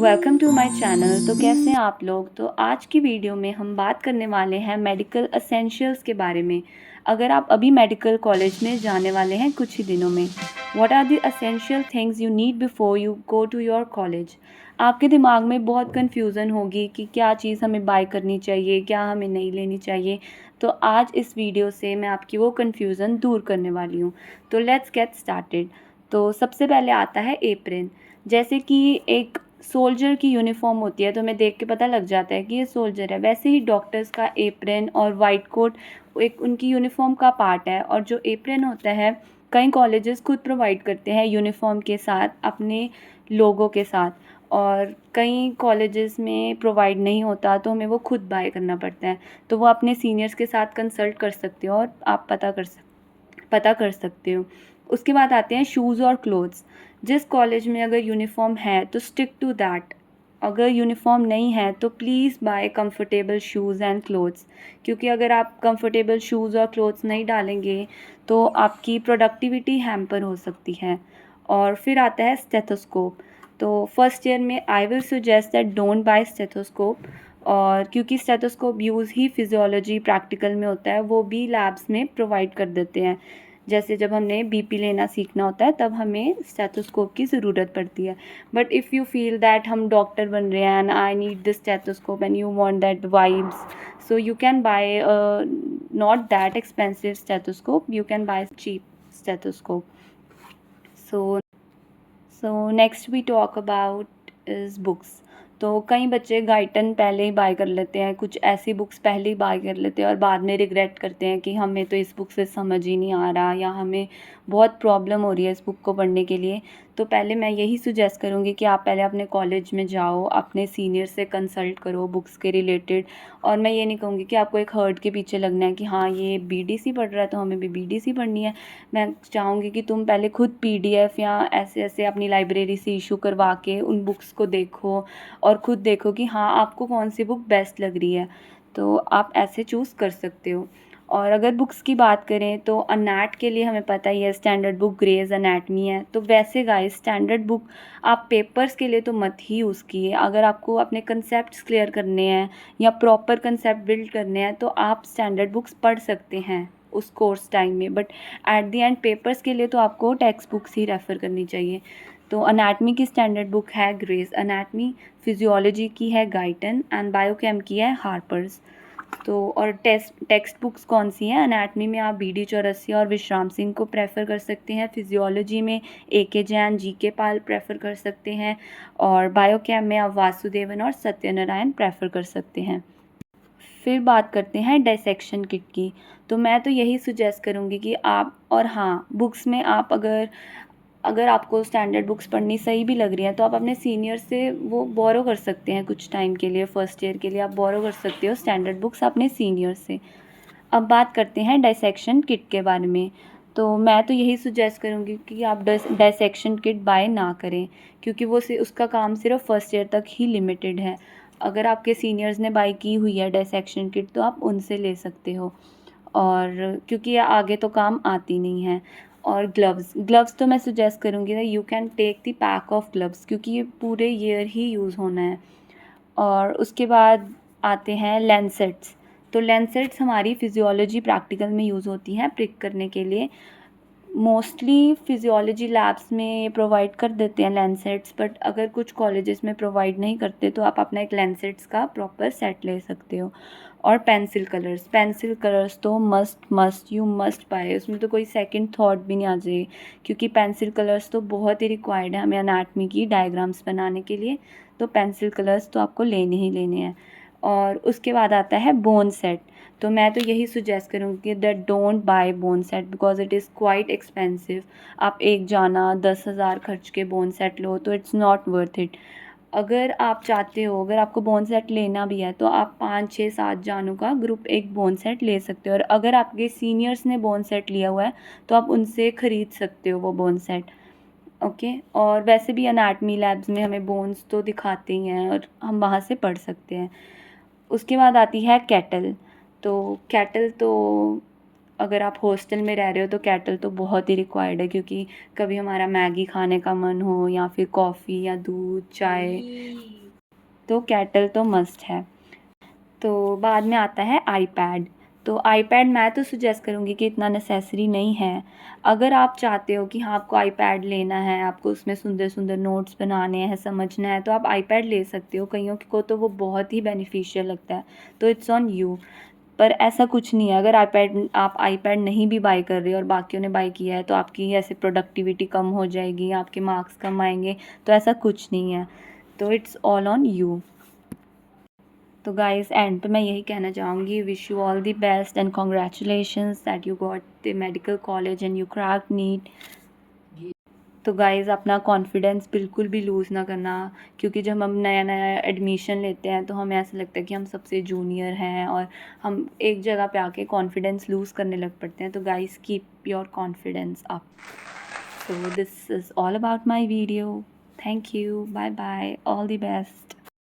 Welcome to my channel. तो कैसे हैं आप लोग। तो आज की वीडियो में हम बात करने वाले हैं मेडिकल एसेंशियल्स के बारे में। अगर आप अभी मेडिकल कॉलेज में जाने वाले हैं कुछ ही दिनों में, what are the essential things you need before you go to your college. आपके दिमाग में बहुत कन्फ्यूज़न होगी कि क्या चीज़ हमें बाय करनी चाहिए, क्या हमें नहीं लेनी चाहिए। तो आज इस वीडियो से मैं आपकी वो कन्फ्यूज़न दूर करने वाली हूँ। तो लेट्स गेट स्टार्टेड। तो सबसे पहले आता है एप्रन। जैसे कि एक सोल्जर की यूनिफॉर्म होती है तो हमें देख के पता लग जाता है कि ये सोल्जर है, वैसे ही डॉक्टर्स का एप्रन और वाइट कोट एक उनकी यूनिफॉर्म का पार्ट है। और जो एप्रन होता है कई कॉलेजेस खुद प्रोवाइड करते हैं यूनिफॉर्म के साथ, अपने लोगों के साथ, और कई कॉलेजेस में प्रोवाइड नहीं होता तो हमें वो खुद बाय करना पड़ता है। तो वो अपने सीनियर्स के साथ कंसल्ट कर सकते हो और आप पता कर सकते हो। उसके बाद आते हैं शूज़ और क्लोथ्स। जिस कॉलेज में अगर यूनिफॉर्म है तो स्टिक टू दैट। अगर यूनिफॉर्म नहीं है तो please buy comfortable shoes and clothes, क्योंकि अगर आप कंफर्टेबल शूज़ और क्लोथ्स नहीं डालेंगे तो आपकी प्रोडक्टिविटी हैम्पर हो सकती है। और फिर आता है स्टेथोस्कोप। तो फर्स्ट ईयर में I will suggest that don't buy stethoscope. और क्योंकि स्टेथोस्कोप यूज़ ही फिजियोलॉजी प्रैक्टिकल में होता है, वो भी लैब्स में प्रोवाइड कर देते हैं। जैसे जब हमने बीपी लेना सीखना होता है तब हमें स्टेथोस्कोप की ज़रूरत पड़ती है। But if you feel that हम डॉक्टर बन रहे हैं and I need this stethoscope and you want that vibes, so you can buy not that expensive stethoscope, you can buy cheap stethoscope. So next we talk about is books. तो कई बच्चे Guyton पहले ही bye कर लेते हैं, कुछ ऐसी books पहले ही बाय कर लेते हैं और बाद में रिग्रेट करते हैं कि हमें तो इस बुक से समझ ही नहीं आ रहा या हमें बहुत प्रॉब्लम हो रही है इस बुक को पढ़ने के लिए। तो पहले मैं यही सुजेस्ट करूँगी कि आप पहले अपने कॉलेज में जाओ, अपने सीनियर से कंसल्ट करो बुक्स के रिलेटेड। और मैं ये नहीं कहूँगी कि आपको एक हर्ट के पीछे लगना है कि हाँ ये बीडीसी पढ़ रहा है तो हमें भी बीडीसी पढ़नी है। मैं चाहूँगी कि तुम पहले खुद पीडीएफ या ऐसे ऐसे अपनी लाइब्रेरी से इशू करवा के उन बुक्स को देखो और ख़ुद देखो कि हाँ आपको कौन सी बुक बेस्ट लग रही है। तो आप ऐसे चूज़ कर सकते हो। और अगर बुक्स की बात करें तो अनैट के लिए हमें पता ही है स्टैंडर्ड बुक ग्रेज एनाटमी है। तो वैसे गाइस स्टैंडर्ड बुक आप पेपर्स के लिए तो मत ही यूज़ कीजिए। अगर आपको अपने कंसेप्ट्स क्लियर करने हैं या प्रॉपर कंसेप्ट बिल्ड करने हैं तो आप स्टैंडर्ड बुक्स पढ़ सकते हैं उस कोर्स टाइम में। But at the end papers के लिए तो आपको टेक्स्ट बुक्स ही रेफ़र करनी चाहिए। तो अनाटमी की स्टैंडर्ड बुक है ग्रेस अनाटमी, फिजियोलॉजी की है गाइटन एंड बायोकेम की है हार्पर्स। तो और टेक्स्ट बुक्स कौन सी हैं? अनाटमी में आप BD चौरसिया और विश्राम सिंह को प्रेफर कर सकते हैं। फिजियोलॉजी में AK जैन, GK पाल प्रेफर कर सकते हैं। और बायोकेम में आप वासुदेवन और सत्यनारायण प्रेफर कर सकते हैं। फिर बात करते हैं डाइसेक्शन किट की। तो मैं तो यही सुजेस्ट करूँगी कि आप, और हाँ बुक्स में आप अगर आपको स्टैंडर्ड बुक्स पढ़नी सही भी लग रही हैं तो आप अपने सीनियर से वो बोरो कर सकते हैं कुछ टाइम के लिए। फर्स्ट ईयर के लिए आप बोरो कर सकते हो स्टैंडर्ड बुक्स अपने सीनियर से। अब बात करते हैं डाइसेक्शन किट के बारे में। तो मैं तो यही सुजेस्ट करूँगी कि आप डाइसेक्शन किट बाय ना करें, क्योंकि वो उसका काम सिर्फ फर्स्ट ईयर तक ही लिमिटेड है। अगर आपके सीनियर्स ने बाय की हुई है डाइसेक्शन किट तो आप उनसे ले सकते हो, और क्योंकि ये आगे तो काम आती नहीं है। और ग्लव्स तो मैं सजेस्ट करूँगी you can take the pack of gloves, क्योंकि ये पूरे ईयर ही यूज़ होना है। और उसके बाद आते हैं लेंसेट्स। तो लेंसेट्स हमारी फिजियोलॉजी प्रैक्टिकल में यूज़ होती हैं प्रिक करने के लिए। मोस्टली फिजियोलॉजी लैब्स में प्रोवाइड कर देते हैं लेंसेट्स, बट अगर कुछ कॉलेजेस में प्रोवाइड नहीं करते तो आप अपना एक लेंसेट्स का प्रॉपर सेट ले सकते हो। और पेंसिल कलर्स तो यू मस्ट बाय, उसमें तो कोई सेकंड थॉट भी नहीं आ जाए, क्योंकि पेंसिल कलर्स तो बहुत ही रिक्वायर्ड है हमें एनाटमी की डायग्राम्स बनाने के लिए। तो पेंसिल कलर्स तो आपको लेने ही लेने हैं। और उसके बाद आता है बोन सेट। तो मैं तो यही सुजेस्ट करूँगी that don't buy bone set because it is quite expensive. आप एक जाना 10,000 खर्च के बोन सेट लो तो इट्स नॉट वर्थ इट। अगर आप चाहते हो, अगर आपको बोन सेट लेना भी है तो आप 5, 6, 7 जानों का ग्रुप एक बोन सेट ले सकते हो। और अगर आपके सीनियर्स ने बोन सेट लिया हुआ है तो आप उनसे ख़रीद सकते हो वो बोन सेट। ओके। और वैसे भी अनाटमी लैब्स में हमें बोन्स तो दिखाते ही हैं और हम वहाँ से पढ़ सकते हैं। उसके बाद आती है केटल। तो केटल तो अगर आप हॉस्टल में रह रहे हो तो केटल तो बहुत ही रिक्वायर्ड है, क्योंकि कभी हमारा मैगी खाने का मन हो या फिर कॉफ़ी या दूध चाय तो केटल तो मस्ट है। तो बाद में आता है आईपैड। तो आईपैड मैं तो सजेस्ट करूँगी कि इतना नेसेसरी नहीं है। अगर आप चाहते हो कि हाँ आपको आईपैड लेना है, आपको उसमें सुंदर सुंदर नोट्स बनाने हैं, समझना है, तो आप आईपैड ले सकते हो। कईयों को तो वो बहुत ही बेनिफिशियल लगता है, तो इट्स ऑन यू। पर ऐसा कुछ नहीं है। अगर आप आईपैड नहीं भी बाय कर रहे हो और बाकियों ने बाय किया है तो आपकी ऐसे प्रोडक्टिविटी कम हो जाएगी, आपके मार्क्स कम आएंगे, तो ऐसा कुछ नहीं है। तो इट्स ऑल ऑन यू। तो गाइस एंड पे मैं यही कहना चाहूँगी, wish you all the best and congratulations that you got the medical college and you crack NEET. तो गाइस अपना कॉन्फिडेंस बिल्कुल भी लूज़ ना करना, क्योंकि जब हम नया नया एडमिशन लेते हैं तो हमें ऐसा लगता है कि हम सबसे जूनियर हैं और हम एक जगह पे आके कॉन्फिडेंस लूज़ करने लग पड़ते हैं। तो guys keep your confidence up. So this is all about my video. Thank you. Bye bye. All the best.